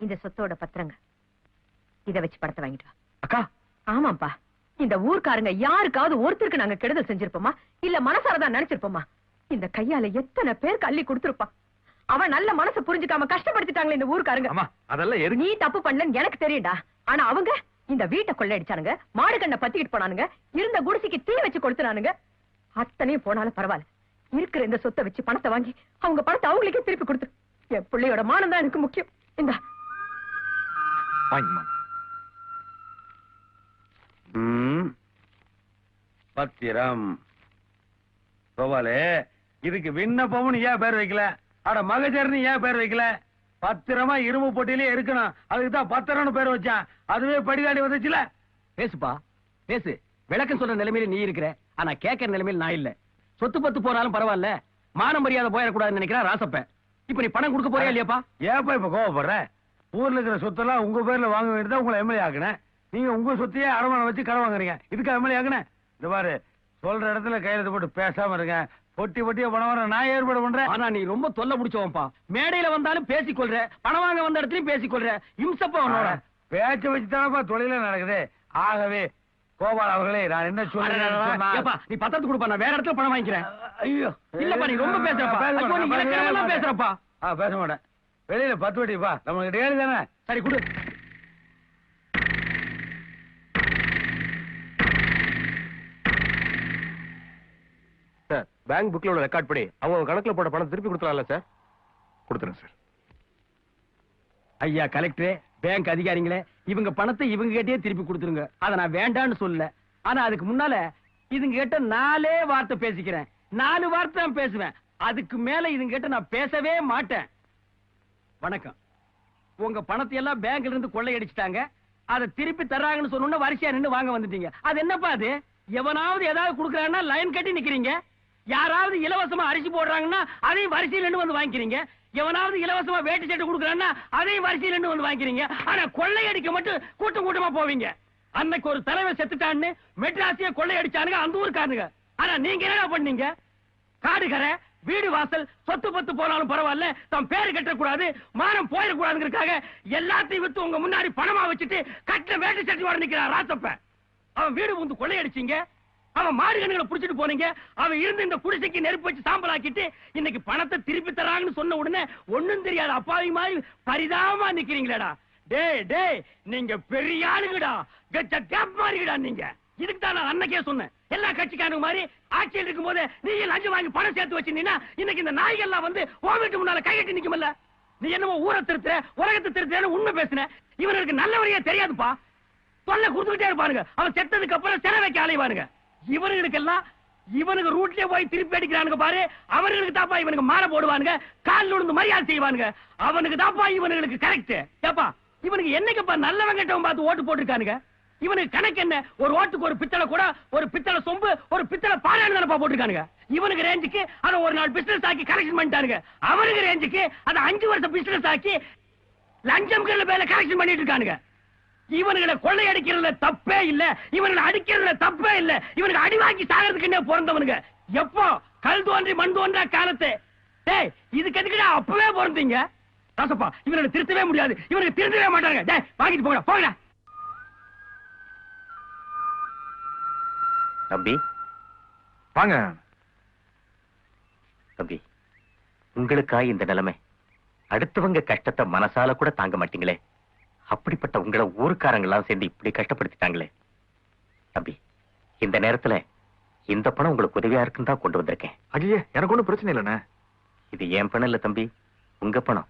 இந்த சொத்தோட பத்திரங்க. இத வச்சு பணத்தை வாங்கிட்டு வா. அக்கா. ஆமாப்பா, இந்த ஊர்க்காரங்க யாருக்காவது ஒருத்தருக்கு நாங்க கெடுதல் செஞ்சிருப்போமா இல்ல மனசாரதான் நினைச்சிருப்போமா? இந்த கையால எத்தனை பேருக்கு அள்ளி கொடுத்திருப்பான். அவன் நல்ல மனசு புரிஞ்சுக்காம கஷ்டப்படுத்திட்டாங்களே இந்த ஊர்க்காரங்க. அதெல்லாம் நீ தப்பு பண்ணலன்னு எனக்கு தெரியும்டா. ஆனா அவங்க இந்த வீட்டை கொள்ளையடிச்சானுங்க, மாடு கண்ணை பத்திக்கிட்டு போனானுங்க, இருந்த குடிசைக்கு தீ வச்சு கொடுத்துனானுங்க. அத்தனையும் போனாலும் பரவாயில்ல, இருக்கிற இந்த சொத்தை வச்சு பணத்தை வாங்கி அவங்க பணத்தை அவங்களுக்கே திருப்பி கொடுத்து. என் பிள்ளையோட மானம் தான் எனக்கு முக்கியம். இந்த பத்திரம் கோபாலே, இதுக்கு விண்ணப்பம்னு ஏன் பேர் வைக்கல? அட மகஜர்னு ஏன் பேர் வைக்கல? பத்திரமா இரும்பு பொட்டியிலே இருக்கணும், அதுக்குதான் பத்திரம்னு பேர் வச்சான். அதுவே படிதாடி வந்துச்சுல. பேசுப்பா பேசு. விளக்கம் சொல்ற நிலைமையில நீ இருக்கிற, ஆனா கேட்கற நிலைமையில நான் இல்ல. சொத்து பத்து போனாலும் பரவாயில்ல, மானம் மரியாதை போயிடக்கூடாதுன்னு நினைக்கிறா ராசப்ப. இப்ப நீ பணம் கொடுக்க போறியா இல்லையாப்பா? ஏப்பா இப்ப கோவப்படுற? ஊர்ல இருக்கிற சொத்தெல்லாம் உங்க பேர்ல வாங்க வேண்டியதான் உங்களை எம்எல்ஏ ஆக்குனேன். நீங்க உங்க சொத்தையே அடமானம் வச்சு கடன் வாங்குறீங்க. இதுக்கு எம்எல்ஏ ஆக்குனேன்? இந்த பாரு, சொல்ற இடத்துல கையெழுத்து போட்டு பேசாம இருங்க. பொட்டி பொட்டிய பணம் வர நான் ஏற்பாடு பண்றேன். ஆனா நீ ரொம்ப தொல்லை பிடிச்சவன்பா. மேடையில வந்தாலும் பேசிக்கொள்ற, பணம் வாங்க வந்த இடத்துலயும் பேசிக்கொள்ற. இம்சப்பா உன்னோட பேச்ச வச்சுதானப்பா தொழில நடக்குது. ஆகவே கோபால் அவர்களே, நான் என்ன சொல்றேன், நீ பத்திரத்து கொடுப்பா, நான் வேற இடத்துல பணம் வாங்கிக்கிறேன். ஐயோ இல்லப்பா, நீ ரொம்ப பேசுறப்பா. பேசுறப்பா. பேச மாட்டேன். வெளியில 10 வட்டிப்பா, நமக்கு ஏழு தானே. சரி கொடு. சார், பேங்க் புக்ல உள்ள ரெக்கார்ட் படி அவங்க கணக்குல போட்ட பணம் திருப்பி கொடுத்துறாங்கல்ல சார்? கொடுத்துறேன் சார். ஐயா கலெக்டரே, பேங்க் அதிகாரிங்களே, இவங்க பணத்தை இவங்க கிட்டே திருப்பி கொடுத்துருங்க. அதை நான் வேண்டான்னு சொல்லல. ஆனா அதுக்கு முன்னால இதுங்க கிட்ட 4 வார்த்தை பேசிக்கிறேன். 4 வார்த்தை தான் பேசுவேன். அதுக்கு மேல இதுங்க கிட்ட நான் பேசவே மாட்டேன். வணக்கம். உங்க பணத்தை எல்லாம் பேங்க்ல இருந்து கொள்ளையடிச்சிட்டாங்க. அதை திருப்பி தர்றாங்கன்னு சொன்ன வரிசையா நின்று வாங்க வந்துட்டீங்க. அது என்னப்பா அது? எவனாவது ஏதாவது கொடுக்குறாங்கன்னா லைன் கட்டி நிக்கிறீங்க. யாராவது இலவசமா அரிசி போடுறாங்கன்னா அதையும் வரிசையில் நின்று வந்து வாங்கிக்கிறீங்க. எவனாவது இலவசமா வேட்டி சட்டை கொடுக்குறான்னா அதையும் வரிசையில் நின்று வந்து வாங்கிக்கிறீங்க. ஆனா கொள்ளையடிக்க மட்டும் கூட்டம் கூட்டமா போவீங்க. அன்னைக்கு ஒரு தலைவர் செத்துட்டான்னு மெட்ராஸிய கொள்ளையடிச்சானுங்க அந்த ஊருக்கானுங்க. ஆனா நீங்க என்ன பண்ணீங்க? காடுகரை, வீடு வாசல், சொத்து பத்து போனாலும் பரவாயில்ல, தம் பேரு கட்டக்கூடாது, மானம் போயிடக்கூடாதுங்கிறதுக்காக எல்லாத்தையும் வித்து உங்க முன்னாடி பணமா வச்சுட்டு கட்ட வேட்டி சட்டியோட நிக்கிறான் ராசப்ப. அவன் வீடு வந்து கொள்ளையடிச்சீங்க. அவன் மாடு கண்ணுகளை புடிச்சிட்டு போனீங்க. அவன் இருந்து இந்த குடிசைக்கு நெருப்பு வச்சு சாம்பல் ஆக்கிட்டு இன்னைக்கு பணத்தை திருப்பி தராங்கன்னு சொன்ன உடனே ஒண்ணும் தெரியாது அப்பாவி மாதிரி பரிதாபமா நிக்கிறீங்களேடா. டே டே, நீங்க பெரிய ஆளுங்கடா, கச்ச கேப் மாறிடா நீங்க. இதுக்கு தான் நான் அன்னைக்கே சொன்னேன், எல்லா கட்சிக்காரங்க மாதிரி ஆட்சியில் இருக்கும் போது நீ லஞ்சம் வாங்கி பணம் சேர்த்து வச்சிருந்தீங்கன்னா இன்னைக்கு இந்த நாய்கள்லாம் வந்து ஓவிட்டு முன்னால கை கட்டி நிக்குமல்ல. நீ என்னமோ ஊரை திருத்துற, உலகத்தை திருத்துறன்னு உண்மை பேசுன. இவனுக்கு நல்ல வழியா தெரியாதுப்பா. தொல்லை கொடுத்துக்கிட்டே இருப்பானுங்க. அவன் செத்ததுக்கு அப்புறம் சிறை வைக்க அலைவானுங்க. இவனுக்கெல்லாம் இவனுக்கு ரூட்லயே போய் திருப்பி அடிக்கிறானுங்க பாரு. அவனுக்கு தாப்பா இவனுக்கு மாற போடுவானுங்க, கால் விழுந்து மரியாதை செய்வானுங்க. அவனுக்கு தாப்பா இவனுக்கு கரெக்ட். ஏப்பா இவனுக்கு என்னைக்குப்பா நல்லவன் கெட்டவன் பார்த்து ஓட்டு போட்டுருக்கானுங்க? இவனுக்கு கணக்கு என்ன? ஒரு ஓட்டுக்கு ஒரு பித்தளை கூட, ஒரு பித்தளை சொம்பு, ஒரு பித்தளை பாறான்னு தானப்பா போட்டுருக்கானுங்க. இவனுக்கு ரேஞ்சுக்கு அதை ஒரு நாள் பிசினஸ் ஆக்கி கரெக்ஷன் பண்ணிட்டானுங்க. அவனுக்கு ரேஞ்சுக்கு அதை 5 வருஷம் பிசினஸ் ஆக்கி லஞ்சம் பேர்ல கரெக்ஷன் பண்ணிட்டு இருக்கானுங்க. இவனுங்களை கொள்ளையடிக்கிறதுல தப்பே இல்ல, இவனுங்களை அடிக்கிறதுல தப்பே இல்ல. இவனுக்கு அடிவாக்கி சாகிறதுக்குன்னே பிறந்தவனுங்க. எப்போ கல் தோன்றி மண் தோன்றா காலத்தை. டேய், இதுக்கு எதுக்குடா அப்பவே பிறந்தீங்க? ராசப்பா, இவனை திருத்தவே முடியாது, இவனுக்கு திருத்தவே மாட்டாங்க. டேய், வாங்கிட்டு போங்கடா, போங்கடா. தம்பி வாங்க. தம்பி, உங்களுக்கா இந்த நிலைமை? அடுத்தவங்க கஷ்டத்தை மனசால கூட தாங்க மாட்டீங்களே. அப்படிப்பட்ட உங்களை ஊருக்காரங்கெல்லாம் சேர்ந்து இப்படி கஷ்டப்படுத்திட்டாங்களே. தம்பி, இந்த நேரத்துல இந்த பணம் உங்களுக்கு உதவியா இருக்குன்னு தான் கொண்டு வந்திருக்கேன். ஐயே, எனக்கு ஒண்ணும் பிரச்சனை இல்லைண்ணே. இது என் பணம் இல்ல தம்பி, உங்க பணம்.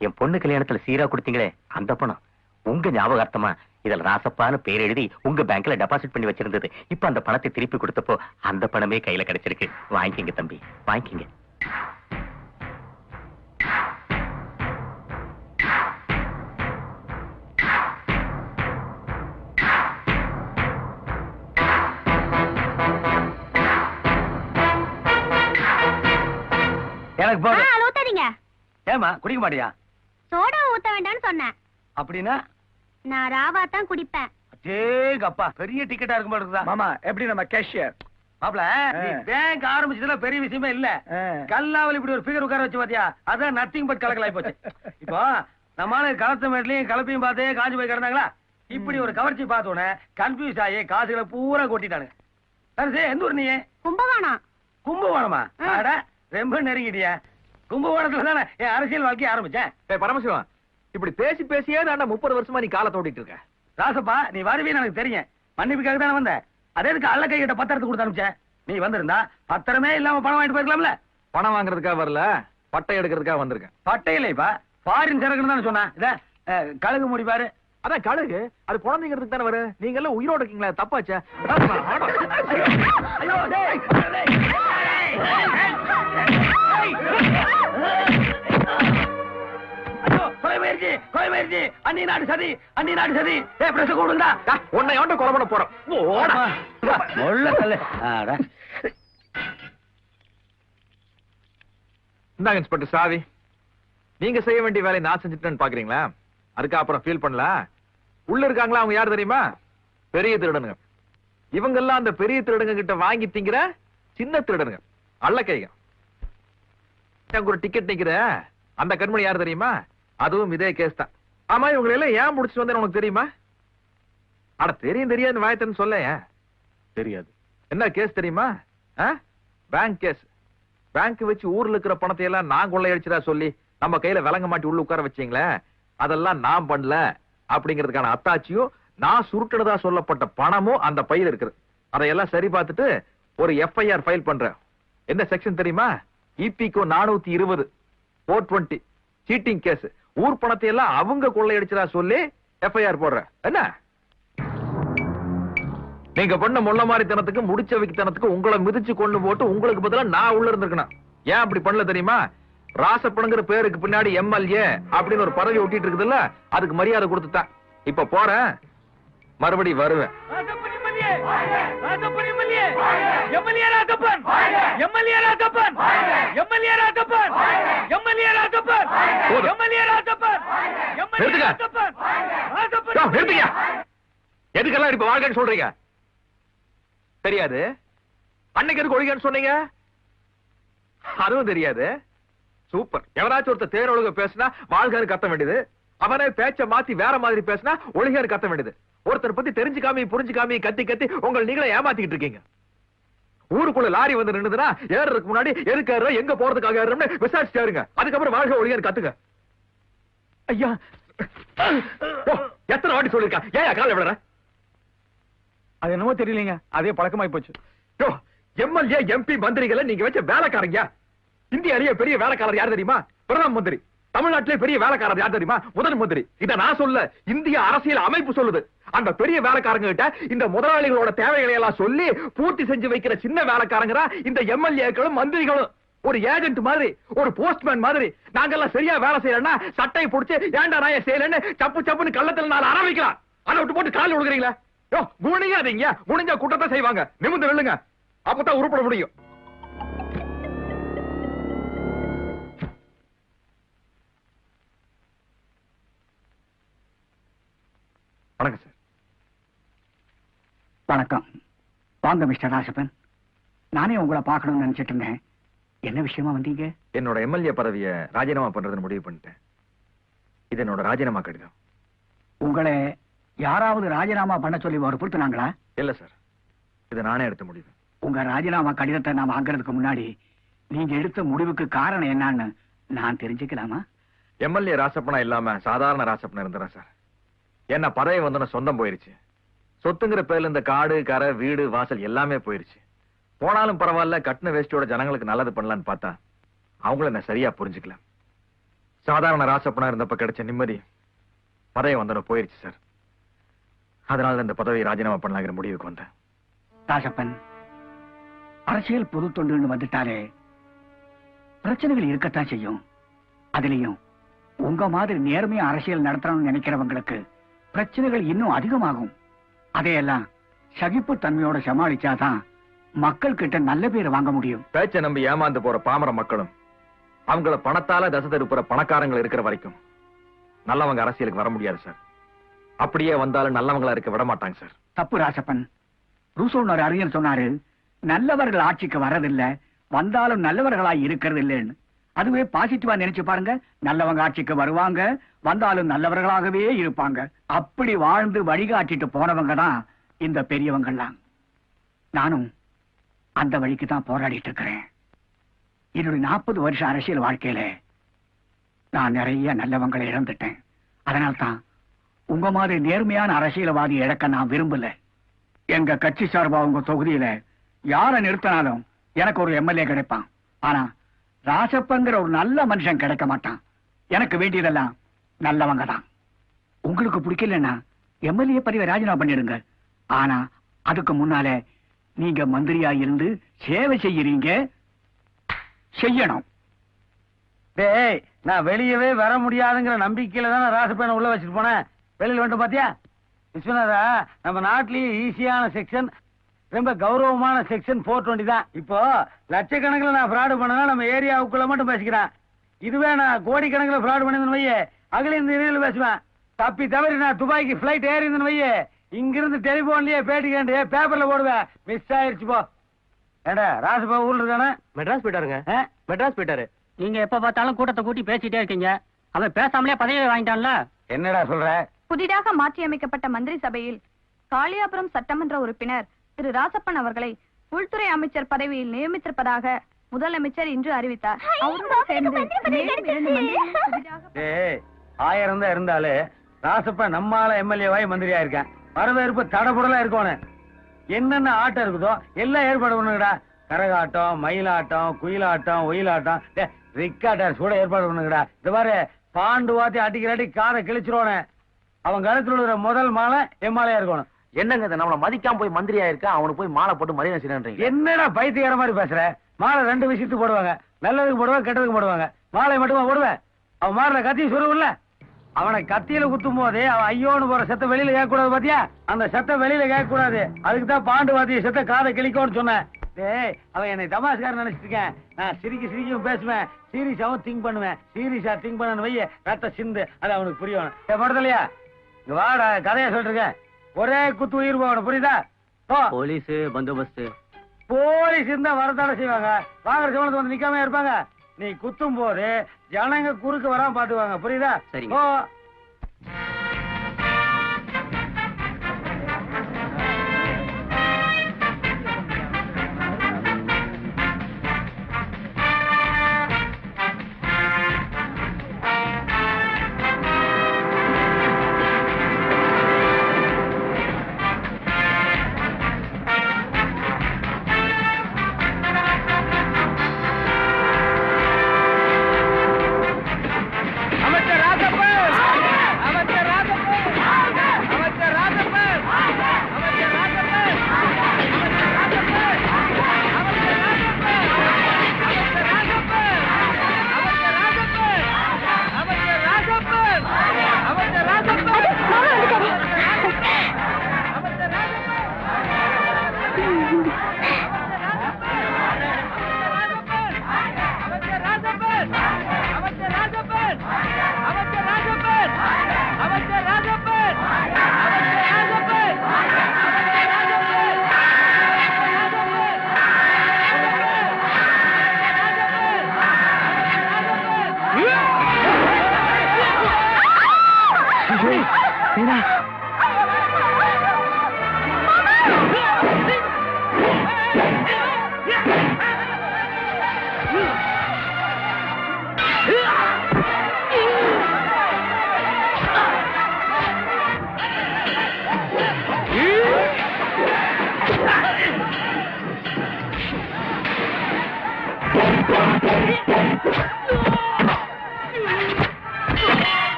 என் பொண்ணு கல்யாணத்துல சீரா கொடுத்தீங்களே அந்த பணம். உங்க ஞாபகார்த்தமா இதுல ராசப்பான்னு பேர் எழுதி உங்க பேங்க்ல டெபாசிட் பண்ணி வச்சிருந்தது. இப்ப அந்த பணத்தை திருப்பி கொடுத்தப்போ அந்த பணமே கையில கிடைச்சிருக்கு. வாங்கிக்கங்க தம்பி, வாங்கிக்கங்க. எனக்கு போதும். ஊத்தாதீங்க. ஏமா குடிக்க மாட்டியா? சோடா ஊத்த வேண்டாம்னு சொன்னேன். அப்படின்னா நான் ராவா தான் குடிப்பேன். அப்பா பெரிய டிக்கெட்டா இருக்கும் போல இருக்குதா? மாமா, எப்படி நம்ம கேஷியர் மாப்ள, பேங்க் ஆரம்பிச்சதுல பெரிய விஷயமே இல்ல. கல்லாவில் இப்படி ஒரு ஃபிகர் உட்கார வச்சு பாத்தியா, அதான் நத்திங் பட் கலக்கலாய் போச்சு. இப்போ நம்மளால களத்து மேட்லயும் கலப்பையும் பார்த்தே காஞ்சி போய் கிடந்தாங்களா இப்படி ஒரு கவர்ச்சி பார்த்த உடனே கன்ஃபியூஸ் ஆகி காசுகளை பூரா கொட்டிட்டானுங்க. சரி எந்த ஊர் நீ? கும்பகோணம். கும்பகோணமா? அட ரொம்ப நெருங்கிட்டியா. கும்பகோணத்துல தானே என் அரசியல் வாழ்க்கைய ஆரம்பிச்சேன். பரமசிவம், இப்படி பேசி பேசியே தாண்டா 30 வருஷமா நீ காலை தோண்டிட்டு இருக்க. ராசப்பா, நீ வருவீன்னு எனக்கு தெரியும். மன்னிப்புக்காக தானே வந்த. அதே எதுக்கு அல்ல கைகிட்ட பத்திரத்தை கொடுத்து அனுப்பிச்சேன். நீ வந்திருந்தா பத்திரமே இல்லாம பணம் வாங்கிட்டு போயிருக்கலாம்ல. பணம் வாங்குறதுக்காக வரல, பட்டை எடுக்கிறதுக்காக வந்திருக்கேன். பட்டை இல்லைப்பா, ஃபாரின் சரக்குன்னு தானே சொன்னேன். இத கழுகு மூடி பாரு. அதான் கழுகு, அது குழந்தைங்கிறதுக்கு தானே வரும். நீங்க எல்லாம் உயிரோட இருக்கீங்களா? தப்பாச்சே. ஐயோ, டேய், டேய். ஐயோ, கொலை முயற்சி, அண்ணி நாடு சதி. டேய், பிரஸ் கூடுங்கடா. உன்னை எவன்ட கொலை பண்ண போறோம். ஓட. முள்ள கல்லு. ஆடா. இந்தாங்க இன்ஸ்பெக்டர் சாவி. நீங்க செய்ய வேண்டிய வேலையை நான் செஞ்சுட்டேன்னு பாக்குறீங்களா? அதுக்கு அப்புறம் ஃபீல் பண்ணல. உள்ள இருக்காங்களா, அவங்க யார் தெரியுமா? பெரிய திருடனுங்க. இவங்க எல்லாம் அந்த பெரிய திருடங்க கிட்ட வாங்கி திங்கிற சின்ன திருடனுங்க, அல்ல கைங்க. ஒரு டிக்கெட் நிக்கிற அந்த கண்மணி யார் தெரியுமா? அதுவும் இதே கேஸ் தான். ஆமா, இவங்க எல்லாம் ஏன் முடிச்சுட்டு வந்தேன்னு உனக்கு தெரியுமா? அட தெரியாது வாயத்தன்னு சொல்ல. தெரியாது. என்ன கேஸ் தெரியுமா? Bank case. பேங்க் வச்சு ஊர்ல இருக்கிற பணத்தை எல்லாம் நான் கொள்ளையடிச்சதா சொல்லி நம்ம கையில விலங்க மாட்டி உள்ள உட்கார வச்சீங்களே, அதெல்லாம் நான் பண்ணல அப்படிங்கிறதுக்கான அத்தாட்சியும் நான் சுருட்டனதா சொல்லப்பட்ட பணமும் அந்த பையில இருக்குது. அதையெல்லாம் சரி பார்த்துட்டு ஒரு எஃப்ஐஆர் ஃபைல் பண்றேன். என்ன செக்ஷன் தெரியுமா? இபிகோ 420 420 சீட்டிங் கேஸ். ஊர் பணத்தை எல்லாம் அவங்க கொள்ளையடிச்சதா சொல்லி எஃப்ஐஆர் போடுற. என்ன நீங்க பண்ண முள்ள மாதிரி தனத்துக்கு முடிச்ச வைக்கத்தனத்துக்கு உங்களை மிதிச்சு கொண்டு போட்டு உங்களுக்கு பதிலா நான் உள்ள இருந்திருக்கணும். ஏன் அப்படி பண்ணல தெரியுமா? ராசப்பனுங்கிற பேருக்கு பின்னாடி எம்எல்ஏ அப்படின்னு ஒரு பதவி ஒட்டிட்டு இருக்குதுல்ல, அதுக்கு மரியாதை கொடுத்துட்டேன். இப்ப போறேன், மறுபடி வருவேன். எதுக்கெல்லாம் இப்ப வாழ்க்கைன்னு சொல்றீங்க? தெரியாது. அன்னைக்கு எதுக்கு ஒழிகன்னு சொன்னீங்க? அதுவும் தெரியாது. சூப்பர். எவராச்சும் ஒருத்தர் தேரொழுக பேசினா வாழ்காரு கத்த வேண்டியது, அவனே பேச்ச மாத்தி வேற மாதிரி பேசினா ஒழுகாரு கத்த வேண்டியது. ஒருத்தர் பத்தி தெரிஞ்சுக்காமி புரிஞ்சுக்காமி கத்தி கத்தி உங்களை நீங்களே ஏமாத்திக்கிட்டு இருக்கீங்க. ஊருக்குள்ள லாரி வந்து நின்னுதுன்னா ஏறதுக்கு முன்னாடி எதுக்கு எங்க போறதுக்காக ஏறணும்னு விசாரிச்சுட்டே இருங்க. அதுக்கப்புறம் வாழ்க ஒழுகாரு கத்துங்க. ஐயா, எத்தனை வாட்டி சொல்லிருக்கா? ஏன் கால விடுற? அது என்னமோ தெரியலீங்க, அதே பழக்கமாயி போச்சு. எம்எல்ஏ எம்பி மந்திரிகளை நீங்க வச்ச வேலைக்காரங்க. இந்தியாலேயே பெரிய வேலைக்காரர் யார் தெரியுமா? பிரதம மந்திரி. தமிழ்நாட்டிலே பெரிய வேலைக்காரர் யார் தெரியுமா? முதல் மந்திரி. இத நான் சொல்ல, இந்திய அரசியல் அமைப்பு சொல்லுது. அந்த பெரிய வேலைக்காரங்க கிட்ட இந்த முதலாளிகளோட தேவைகளை எல்லாம் சொல்லி பூர்த்தி செஞ்சு வைக்கிற சின்ன வேலைக்காரங்க இந்த எம்எல்ஏக்களும் மந்திரிகளும். ஒரு ஏஜென்ட் மாதிரி, ஒரு போஸ்ட்மேன் மாதிரி. நாங்கெல்லாம் சரியா வேலை செய்யலன்னா சட்டையை பிடிச்சு ஏண்டா நான் செய்யலன்னு சப்பு சப்புன்னு கள்ளத்துல நாள் ஆரம்பிக்கலாம். அதை விட்டு போட்டு கால் விழுகிறீங்களா? குணியாதீங்க. குனிஞ்சா குற்றத்தை செய்வாங்க. நிமிந்து நில்லுங்க, அப்பதான் உருப்பட முடியும். வணக்கம் சார். வணக்கம். வாங்க மிஸ்டர் ராசப்பன். நானே உங்களை பார்க்கணும்னு நினைச்சிட்டு இருந்தேன். என்ன விஷயமா வந்தீங்க? என்னோட எம்எல்ஏ பதவியை ராஜினாமா பண்றதுன்னு முடிவு பண்ணிட்டேன். இது என்னோட ராஜினாமா கடிதம். உங்களை யாராவது ராஜினாமா பண்ண சொல்லி வற்புறுத்தினாங்களா? இல்ல சார், இது நானே எடுத்த முடிவு. உங்க ராஜினாமா கடிதத்தை நான் வாங்குறதுக்கு முன்னாடி நீங்க எடுத்த முடிவுக்கு காரணம் என்னன்னு நான் தெரிஞ்சுக்கலாமா? எம்எல்ஏ ராசப்பனா இல்லாம சாதாரண ராசப்பனா இருந்தேன் சார். என்ன பதவி வந்து சொந்தம் போயிருச்சு. சொத்துங்கிற பேர்ல இந்த காடு கரை வீடு வாசல் எல்லாமே போயிருச்சு. போனாலும் பரவாயில்ல, கட்டின வேஷ்டியோட ஜனங்களுக்கு நல்லது பண்ணலான்னு பார்த்தா அவங்கள என்ன சரியா புரிஞ்சுக்கல. சாதாரண ராசப்பனா இருந்தப்ப கிடைச்ச நிம்மதி பதவி வந்தன போயிருச்சு சார். அதனால இந்த பதவியை ராஜினாமா பண்ணலாங்கிற முடிவுக்கு வந்தேன். ராசப்பன், அரசியல் பொது தொண்டுன்னு வந்துட்டாலே பிரச்சனைகள் இருக்கத்தான் செய்யும். அதுலயும் உங்க மாதிரி நேர்மையா அரசியல் நடத்தணும்னு நினைக்கிறவங்களுக்கு பிரச்சனைகள் இன்னும் அதிகமாகும். அதையெல்லாம் சகிப்பு தன்மையோட சமாளிச்சாதான் மக்கள் கிட்ட நல்ல பேர் வாங்க முடியும். பேச்சை நம்பி ஏமாந்து போற பாமர மக்களும் அவங்கள பணத்தால தசை திருப்புற பணக்காரங்கள் இருக்கிற வரைக்கும் நல்லவங்க அரசியலுக்கு வர முடியாது சார். அப்படியே வந்தாலும் நல்லவங்களா இருக்க விட மாட்டாங்க சார். தப்பு ராசப்பன். ரூசோன்னு ஒரு அறிஞர் சொன்னாரு, நல்லவர்கள் ஆட்சிக்கு வரதில்லை, வந்தாலும் நல்லவர்களாய் இருக்கிறது இல்லைன்னு. அதுவே பாசிட்டிவா நினைச்சு பாருங்க. நல்லவங்க ஆட்சிக்கு வருவாங்க, வந்தாலும் நல்லவர்களாகவே இருப்பாங்க. அப்படி வாழ்ந்து வழிகாட்டிட்டு போனவங்க தான் இந்த பெரியவங்கெல்லாம். நானும் அந்த வழிக்கு தான் போராடிட்டு இருக்கிறேன். என்னுடைய 40 வருஷ அரசியல் வாழ்க்கையில நான் நிறைய நல்லவங்களை இழந்துட்டேன். அதனால்தான் உங்க மாதிரி நேர்மையான அரசியல்வாதி இழக்க நான் விரும்பல. எங்க கட்சி சார்பா உங்க தொகுதியில யாரை நிறுத்தினாலும் எனக்கு ஒரு எம்எல்ஏ கிடைப்பான். ஆனா ராசப்பங்கிற ஒரு நல்ல மனுஷன் கிடைக்க மாட்டான். எனக்கு வேண்டியதெல்லாம் நல்லவங்க தான். உங்களுக்கு பிடிக்கலன்னா எம்எல்ஏ பதவியை ராஜினாமா பண்ணிடுங்க. ஆனா அதுக்கு முன்னால நீங்க மந்திரியா இருந்து சேவை செய்யறீங்க, செய்யணும். டேய், நான் வெளியவே வர முடியாதுங்கிற நம்பிக்கையில தான் ராசப்பேனை உள்ள வச்சுட்டு போனேன். வெளியில வந்து பாத்தியா விஸ்வநாதா, நம்ம நாட்டிலேயே ஈஸியான செக்ஷன், ரொம்ப கௌரவமான செக்ஷன் 420 தான். இப்போ லட்சக்கணக்கில் நான் ஃப்ராடு பண்ணா நம்ம ஏரியாவுக்குள்ள மட்டும் பேசிக்கிறேன். இதுவே நான் கோடிக்கணக்கில் ஃப்ராடு பண்ணி வையே அகில இந்த ஏரியாவில் பேசுவேன். தப்பி தவறி நான் துபாய்க்கு பிளைட் ஏறிந்தேன்னு வையே இங்கிருந்து டெலிபோன்லயே பேட்டி கேண்டு பேப்பர்ல போடுவேன். மிஸ் ஆயிருச்சு போ. ஏடா ராசப்பா ஊர்ல இருக்கானே? மெட்ராஸ் போயிட்டாருங்க. மெட்ராஸ் போயிட்டாரு. நீங்க எப்ப பார்த்தாலும் கூட்டத்தை கூட்டி பேசிட்டே இருக்கீங்க. அவன் பேசாமலே பதவியை வாங்கிட்டான்ல. என்னடா சொல்ற? புதிதாக மாற்றியமைக்கப்பட்ட மந்திரி சபையில் காளியாபுரம் சட்டமன்ற உறுப்பினர் திரு ராசப்பன் அவர்களை உள்துறை அமைச்சர் பதவியில் நியமித்திருப்பதாக முதலமைச்சர் இன்று அறிவித்தார். அவருடன் சேர்ந்து மேலும் 2 மந்திரிகள் புதிதாக ஏய், 1000 தான் இருந்தாலே ராசப்பன் நம்மால எம்எல்ஏவாய் மந்திரியா இருக்கேன். வரவேற்பு தடபுடலா இருக்கணும். என்னென்ன ஆட்டம் இருக்குதோ எல்லாம் ஏற்பாடு பண்ணுங்கடா. கரகாட்டம், மயிலாட்டம், குயிலாட்டம், ஒயிலாட்டம், ரிக்காட்டர்ஸ் கூட ஏற்பாடு பண்ணுங்கடா. இந்த மாதிரி பாண்டு வாத்தி அடிக்கிறாட்டி காதை கிழிச்சிருவானே. அவன் கழுத்துல விழுற முதல் மாலை எம்மாலையா இருக்கணும். என்னங்க இது, நம்மள மதிக்காம போய் மந்திரியா இருக்க, அவனுக்கு போய் மாலை போட்டு மரியாதை செய்யறீங்க. என்னடா பைத்தியக்கார மாதிரி பேசுற? மாலை 2 விஷயத்துக்கு போடுவாங்க. நல்லதுக்கு போடுவாங்க, கெட்டதுக்கு போடுவாங்க. மாலை மட்டுமா போடுவேன்? அவன் மாலை கத்தி சொல்லுவில்ல, அவனை கத்தியில குத்தும் போதே அவன் ஐயோன்னு போற சத்த வெளியில கேட்க கூடாது. பாத்தியா, அந்த சத்த வெளியில கேட்க கூடாது. அதுக்கு தான் பாண்டு வாத்திய சத்த காதை கிழிக்கோன்னு சொன்னேன். டேய், அவன் என்னை தமாஸ்காரன் நினைச்சிட்டு இருக்கேன். நான் சிரிக்கும் பேசுவேன், சீரியஸாவும் திங்க் பண்ணுவேன். சீரியஸா திங்க் பண்ணு வைய ரத்த சிந்து, அது அவனுக்கு புரியணும். படுத்தலையா? இங்க வாடா, கதையா சொல்லிருக்கேன். ஒரே குத்து உயிர் போகணும், புரியுதா? போலீஸ் பந்தோபஸ்து. போலீஸ் இருந்தா வரத்தான செய்வாங்க. வாங்குற சம்பளத்துக்கு வந்து நிக்காம இருப்பாங்க. நீ குத்தும் போது ஜனங்க குறுக்கு வராம பாத்துவாங்க, புரியுதா? சரிங்க. ஓ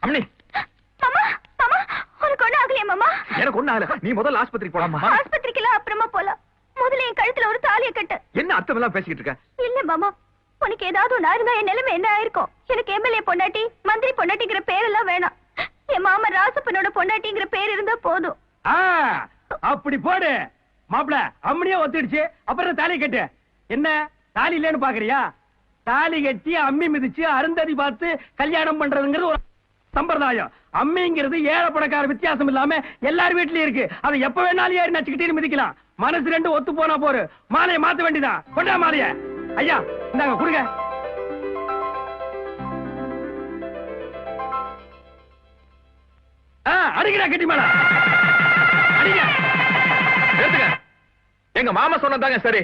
அம்மணி மாமா மாமா உனக்கு ஒண்ணு ஆகலையா மாமா? எனக்கு ஒண்ணு ஆகல. நீ முதல்ல ஆஸ்பத்திரிக்கு போலாமா? ஆஸ்பத்திரிக்கெல்லாம் அப்புறமா போலாம். முதல்ல என் கழுத்துல ஒரு தாலியை கட்டு. என்ன அர்த்தமெல்லாம் பேசிக்கிட்டு இருக்க? இல்ல மாமா, உனக்கு ஏதாவது ஒண்ணு இருந்தா என் நிலைமை என்ன ஆயிருக்கும்? எனக்கு எம்எல்ஏ பொண்டாட்டி மந்திரி பொண்டாட்டிங்கிற பேரெல்லாம் வேணாம். என் மாமா ராசப்பனோட பொண்டாட்டிங்கிற பேர் இருந்தா போதும். அப்படி போடு மாப்பிள. அம்மனியே ஒத்துடுச்சு, அப்புறம் தாலி கட்டு. என்ன தாலி இல்லன்னு பாக்குறியா? தாலி கட்டி அம்மி மிதிச்சு அருந்ததி பார்த்து கல்யாணம் பண்றதுங்கிறது ஒரு சம்பிரதாயம். அம்மிங்கிறது ஏழை பணக்கார வித்தியாசம் இல்லாம எல்லார் வீட்லயும் இருக்கு. அதை எப்ப வேணாலும் ஏறி நச்சுக்கிட்டே மிதிக்கலாம். மனசு ரெண்டு ஒத்து போனா போரு. மாலையை மாத்த வேண்டியதான். கொண்டா மாலைய. ஐயா இந்தாங்க கொடுங்க. அடிக்கிறா கட்டி மேல அடிங்க. எங்க மாமா சொன்னதாங்க சரி.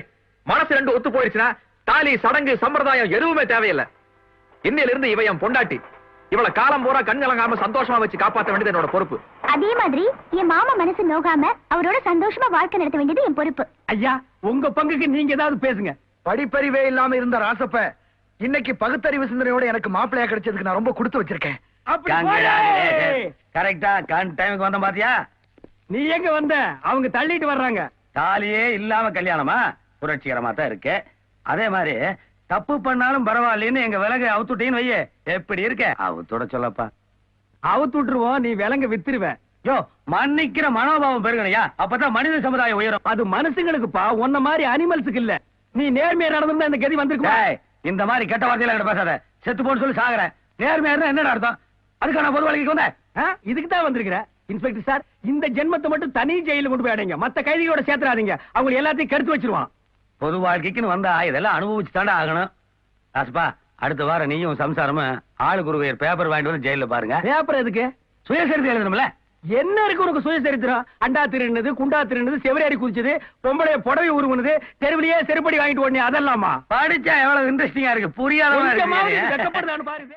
மனசு ரெண்டு ஒத்து போயிருச்சுன்னா தாலி சடங்கு சம்பிரதாயம் எதுவுமே தேவையில்லை. இன்னையில இருந்து இவ என் பொண்டாட்டி. இவள காலம் பூரா கண்கலங்காம சந்தோஷமா வச்சு காப்பாற்ற வேண்டியது என்னோட பொறுப்பு. அதே மாதிரி என் மாமா மனசு நோகாம அவரோட சந்தோஷமா வாழ்க்கை நடத்த வேண்டியது என் பொறுப்பு. ஐயா உங்க பங்குக்கு நீங்க ஏதாவது பேசுங்க. படிப்பறிவே இல்லாம இருந்த ராசப்ப இன்னைக்கு பகுத்தறிவு சிந்தனையோட எனக்கு மாப்பிள்ளையா கிடைச்சதுக்கு நான் ரொம்ப கொடுத்து வச்சிருக்கேன். கரெக்டா கண் டைமுக்கு வந்த பாத்தியா? நீ எங்க வந்த? அவங்க தள்ளிட்டு வர்றாங்க. தாலியே இல்லாம கல்யாணமா? புரட்சிகரமா தான் இருக்கு. அதே மாதிரி தப்பு பண்ணாலும் பரவாயில்லன்னு எங்க விலங்கு அவுத்துட்டீன்னு வையே, எப்படி இருக்க? அவுத்துட சொல்லப்பா. அவுத்து விட்டுருவோம், நீ விலங்க வித்துருவ. யோ மன்னிக்கிற மனோபாவம் பெருகணையா? அப்பதான் மனித சமுதாயம் உயரும். அது மனுஷங்களுக்குப்பா, உன்ன மாதிரி அனிமல்ஸுக்கு இல்ல. நீ நேர்மையா நடந்தா இந்த கதி வந்திருக்கும். இந்த மாதிரி கெட்ட வார்த்தையில என்கிட்ட பேசாத. செத்து போன்னு சொல்லி சாகுற. நேர்மையா என்னடா அர்த்தம்? அதுக்கான பொது வழக்கு வந்த இதுக்கு தான் வந்திருக்கிற. இன்ஸ்பெக்டர் சார், இந்த ஜென்மத்தை மட்டும் தனி ஜெயில கொண்டு போய் அடைங்க. மத்த கைதிகளோட சேர்த்துறாதீங்க. அவங்க எல்லாத்தையும் கெடுத்து வச்சிருவான். பொது வாழ்க்கைக்குன்னு வந்தா இதெல்லாம் அனுபவிச்சு தாண்டா ஆகணும். ராசப்பா, அடுத்த வாரம் நீயும் சம்சாரமும் ஆளுக்கு ஒரு பேப்பர் வாங்கிட்டு வந்து ஜெயில பாருங்க. பேப்பர் எதுக்கு? சுயசரிதை எழுதணும்ல. என்ன இருக்கு உனக்கு சுயசரித்திரம்? அண்டா திருடுனது, குண்டா திருடுனது, செவரேறி குதிச்சது, பொம்பளைய புடவை உருவுனது, தெருவிலேயே செருப்படி வாங்கிட்டு ஓடனே, அதெல்லாமா? படிச்சா எவ்வளவு இன்ட்ரெஸ்டிங்கா இருக்கு. புரியாத வெக்கப்படுதான்னு பாருங்க.